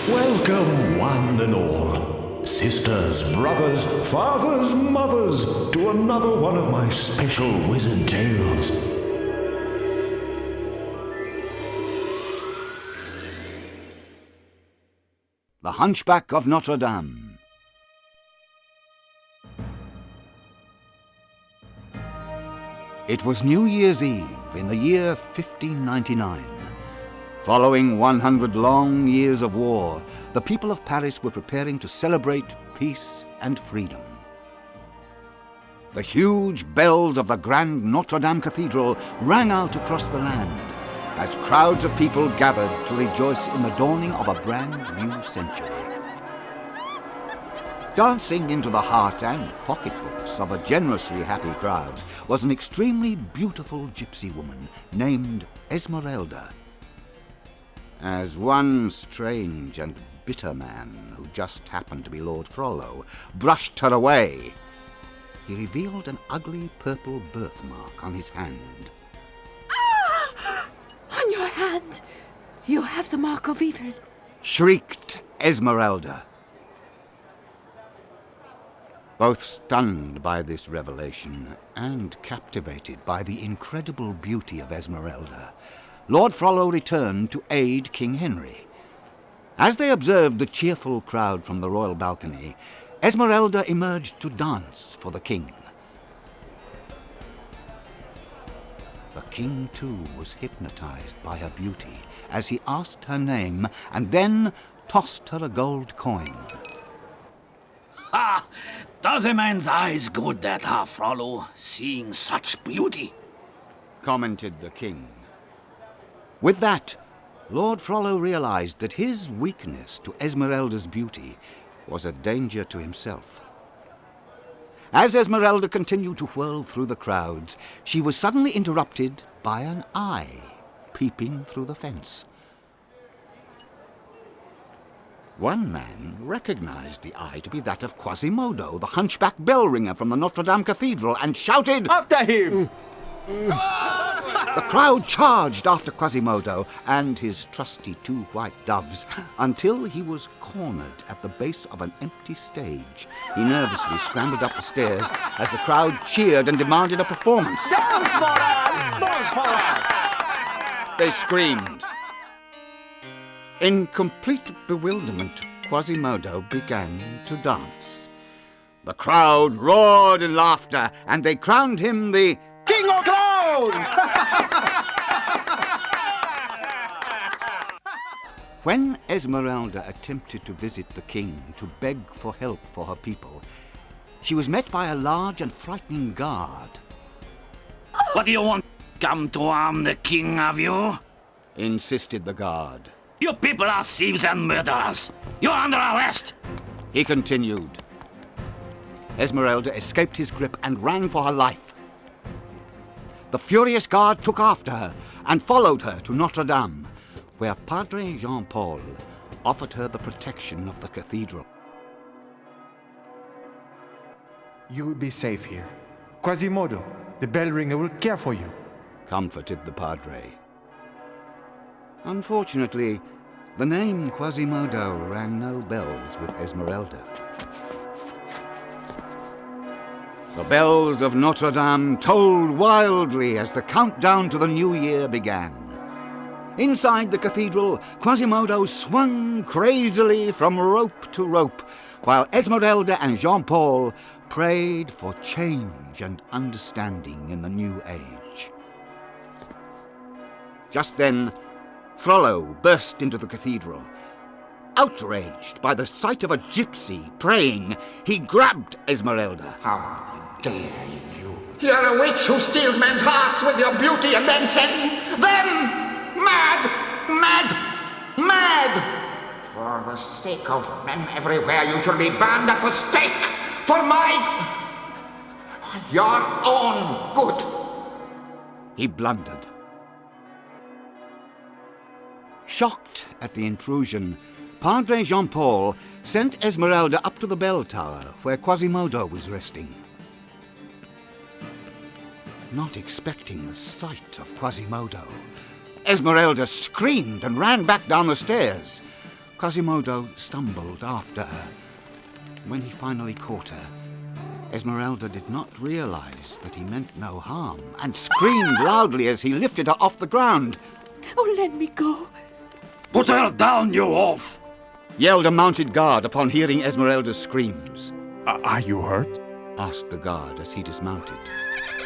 Welcome, one and all, sisters, brothers, fathers, mothers, to another one of my special wizard tales. The Hunchback of Notre Dame. It was New Year's Eve in the year 1599. Following 100 long years of war, the people of Paris were preparing to celebrate peace and freedom. The huge bells of the grand Notre Dame Cathedral rang out across the land as crowds of people gathered to rejoice in the dawning of a brand new century. Dancing into the hearts and pocketbooks of a generously happy crowd was an extremely beautiful gypsy woman named Esmeralda. As one strange and bitter man, who just happened to be Lord Frollo, brushed her away, he revealed an ugly purple birthmark on his hand. Ah! On your hand! You have the mark of evil! Shrieked Esmeralda. Both stunned by this revelation and captivated by the incredible beauty of Esmeralda, Lord Frollo returned to aid King Henry. As they observed the cheerful crowd from the royal balcony, Esmeralda emerged to dance for the king. The king, too, was hypnotized by her beauty as he asked her name and then tossed her a gold coin. Ha! Does a man's eyes good that are, Frollo, seeing such beauty? Commented the king. With that, Lord Frollo realized that his weakness to Esmeralda's beauty was a danger to himself. As Esmeralda continued to whirl through the crowds, she was suddenly interrupted by an eye peeping through the fence. One man recognized the eye to be that of Quasimodo, the hunchback bell ringer from the Notre Dame Cathedral, and shouted, "After him!" The crowd charged after Quasimodo and his trusty 2 white doves until he was cornered at the base of an empty stage. He nervously scrambled up the stairs as the crowd cheered and demanded a performance. "Dance for us! Dance for us!" They screamed. In complete bewilderment, Quasimodo began to dance. The crowd roared in laughter, and they crowned him the King of Clowns! When Esmeralda attempted to visit the king to beg for help for her people, she was met by a large and frightening guard. What do you want? Come to harm the king, have you? Insisted the guard. You people are thieves and murderers. You're under arrest. He continued. Esmeralda escaped his grip and ran for her life. The furious guard took after her and followed her to Notre Dame, where Padre Jean-Paul offered her the protection of the cathedral. You will be safe here. Quasimodo, the bell ringer, will care for you, comforted the Padre. Unfortunately, the name Quasimodo rang no bells with Esmeralda. The bells of Notre Dame tolled wildly as the countdown to the new year began. Inside the cathedral, Quasimodo swung crazily from rope to rope, while Esmeralda and Jean-Paul prayed for change and understanding in the new age. Just then, Frollo burst into the cathedral. Outraged by the sight of a gypsy praying, he grabbed Esmeralda. How dare you? You're a witch who steals men's hearts with your beauty and then sends them mad, mad, mad! For the sake of men everywhere, you shall be burned at the stake for your own good. He blundered. Shocked at the intrusion, Padre Jean-Paul sent Esmeralda up to the bell tower where Quasimodo was resting. Not expecting the sight of Quasimodo, Esmeralda screamed and ran back down the stairs. Quasimodo stumbled after her. When he finally caught her, Esmeralda did not realize that he meant no harm and screamed loudly as he lifted her off the ground. Oh, let me go. Put her down, you oaf! Yelled a mounted guard upon hearing Esmeralda's screams. Are you hurt? Asked the guard as he dismounted.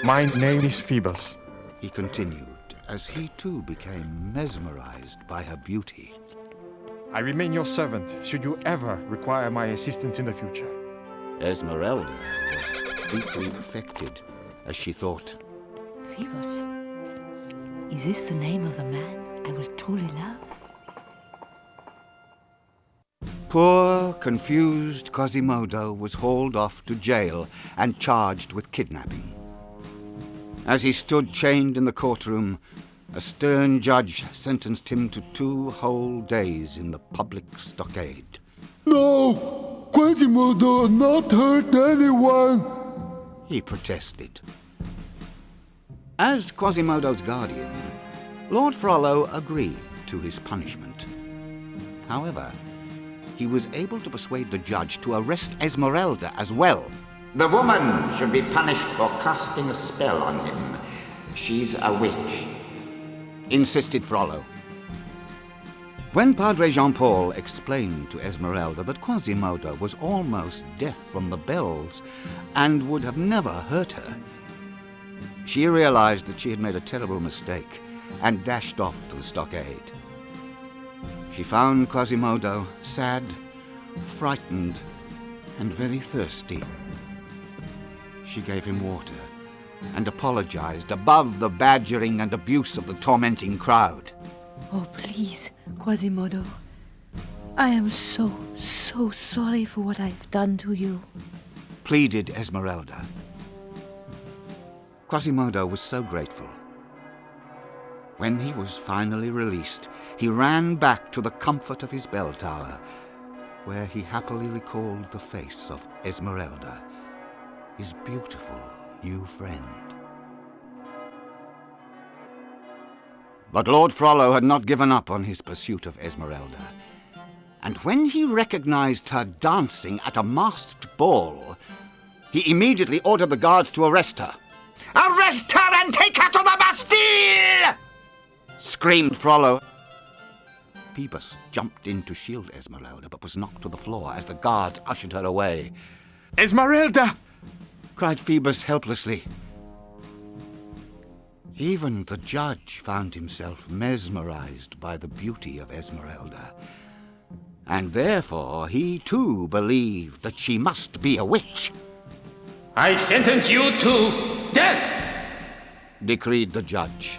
My name is Phoebus. He continued as he too became mesmerized by her beauty. I remain your servant should you ever require my assistance in the future. Esmeralda was deeply affected as she thought, Phoebus, is this the name of the man I will truly love? Poor, confused Quasimodo was hauled off to jail and charged with kidnapping. As he stood chained in the courtroom, a stern judge sentenced him to 2 whole days in the public stockade. No! Quasimodo not hurt anyone! He protested. As Quasimodo's guardian, Lord Frollo agreed to his punishment. However, he was able to persuade the judge to arrest Esmeralda as well. The woman should be punished for casting a spell on him. She's a witch, insisted Frollo. When Padre Jean-Paul explained to Esmeralda that Quasimodo was almost deaf from the bells and would have never hurt her, she realized that she had made a terrible mistake and dashed off to the stockade. She found Quasimodo sad, frightened, and very thirsty. She gave him water and apologized above the badgering and abuse of the tormenting crowd. Oh, please, Quasimodo. I am so sorry for what I've done to you. Pleaded Esmeralda. Quasimodo was so grateful. When he was finally released, he ran back to the comfort of his bell tower, where he happily recalled the face of Esmeralda, his beautiful new friend. But Lord Frollo had not given up on his pursuit of Esmeralda, and when he recognized her dancing at a masked ball, he immediately ordered the guards to arrest her. Arrest her and take her to the Bastille! Screamed Frollo. Phoebus jumped in to shield Esmeralda, but was knocked to the floor as the guards ushered her away. Esmeralda! Cried Phoebus helplessly. Even the judge found himself mesmerized by the beauty of Esmeralda, and therefore he too believed that she must be a witch. I sentence you to death! Decreed the judge.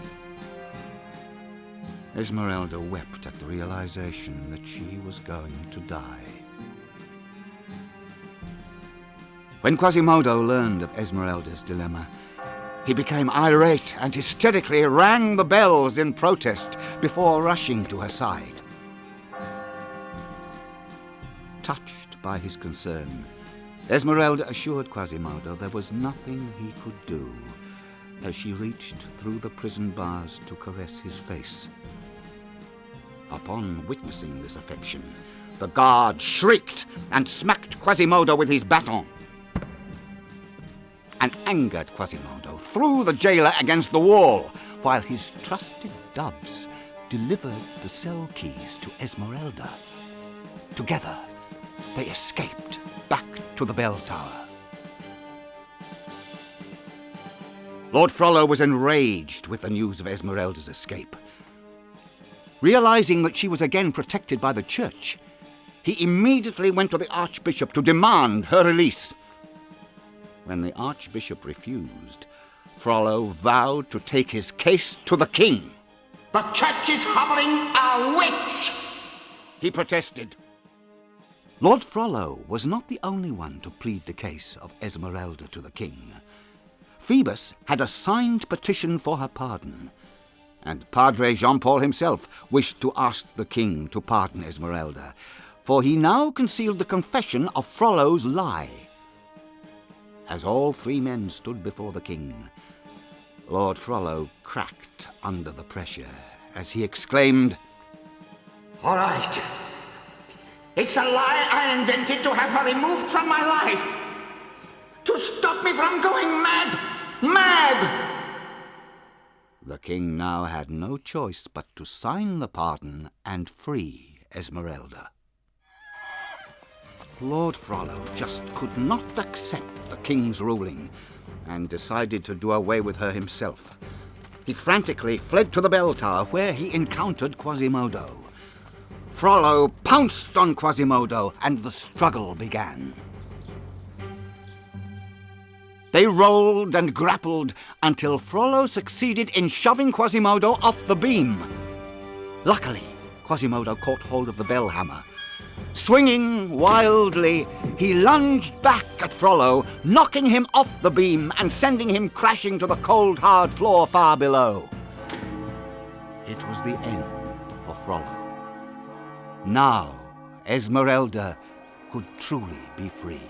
Esmeralda wept at the realization that she was going to die. When Quasimodo learned of Esmeralda's dilemma, he became irate and hysterically rang the bells in protest before rushing to her side. Touched by his concern, Esmeralda assured Quasimodo there was nothing he could do as she reached through the prison bars to caress his face. Upon witnessing this affection, the guard shrieked and smacked Quasimodo with his baton. An angered Quasimodo threw the jailer against the wall, while his trusted doves delivered the cell keys to Esmeralda. Together, they escaped back to the bell tower. Lord Frollo was enraged with the news of Esmeralda's escape. Realizing that she was again protected by the church, he immediately went to the Archbishop to demand her release. When the Archbishop refused, Frollo vowed to take his case to the king. The church is harboring a witch! He protested. Lord Frollo was not the only one to plead the case of Esmeralda to the king. Phoebus had a signed petition for her pardon, and Padre Jean-Paul himself wished to ask the king to pardon Esmeralda, for he now concealed the confession of Frollo's lie. As all 3 men stood before the king, Lord Frollo cracked under the pressure as he exclaimed, All right. It's a lie I invented to have her removed from my life. To stop me from going mad. Mad! The king now had no choice but to sign the pardon and free Esmeralda. Lord Frollo just could not accept the king's ruling and decided to do away with her himself. He frantically fled to the bell tower where he encountered Quasimodo. Frollo pounced on Quasimodo and the struggle began. They rolled and grappled until Frollo succeeded in shoving Quasimodo off the beam. Luckily, Quasimodo caught hold of the bell hammer. Swinging wildly, he lunged back at Frollo, knocking him off the beam and sending him crashing to the cold, hard floor far below. It was the end for Frollo. Now, Esmeralda could truly be free.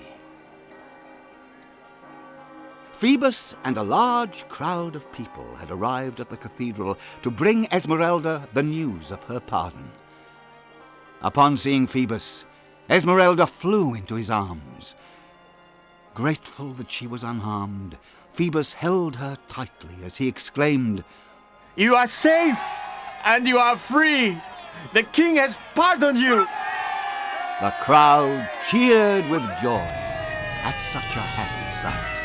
Phoebus and a large crowd of people had arrived at the cathedral to bring Esmeralda the news of her pardon. Upon seeing Phoebus, Esmeralda flew into his arms. Grateful that she was unharmed, Phoebus held her tightly as he exclaimed, You are safe, and you are free. The king has pardoned you. The crowd cheered with joy at such a happy sight.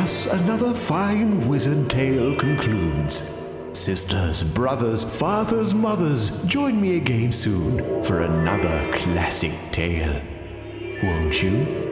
Thus another fine wizard tale concludes. Sisters, brothers, fathers, mothers, join me again soon for another classic tale. Won't you?